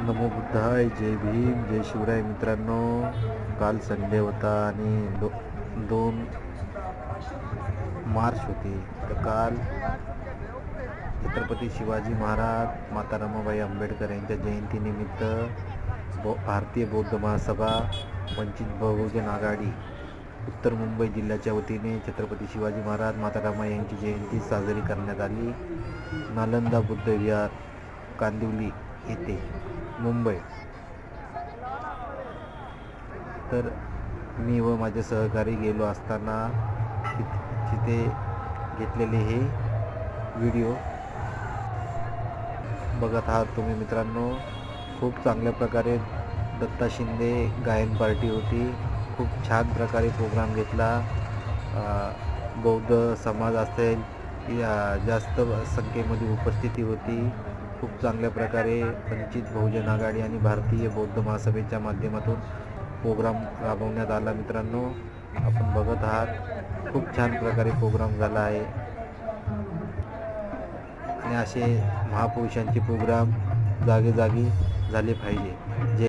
नमो बुद्धाय, जय भीम, जय शिवराय. मित्रांनो, काल संडे होता आणि 2 मार्च होती. तर काल छत्रपती शिवाजी महाराज, माता रमाबाई आंबेडकर यांच्या जयंतीनिमित्त भारतीय बौद्ध महासभा, वंचित बहुजन आघाडी उत्तर मुंबई जिल्ह्याच्या वतीने छत्रपती शिवाजी महाराज, माता रमाबाई यांची जयंती साजरी करण्यात आली. नालंदा बुद्ध विहार, कांदिवली येथे, मुंबई. तर मी व माझे सहकारी गेलो असताना तिथे घेतलेले हे व्हिडिओ बघत आहात तुम्ही. मित्रांनो, खूप चांगल्या प्रकारे दत्ता शिंदे गायन पार्टी होती. खूप छान प्रकारे प्रोग्राम घेतला. बौद्ध समाज असेल, जास्त संख्येमध्ये उपस्थिती होती. खूप चांगल्या प्रकारे वंचित बहुजन आघाडी आणि भारतीय बौद्ध महासभेच्या माध्यमातून प्रोग्राम राबवण्यात आला. मित्रांनो, आपण बघत आहात, खूप छान प्रकारे प्रोग्राम झाला आहे. आणि असे महापुरुषांचे प्रोग्राम जागी झाले पाहिजे.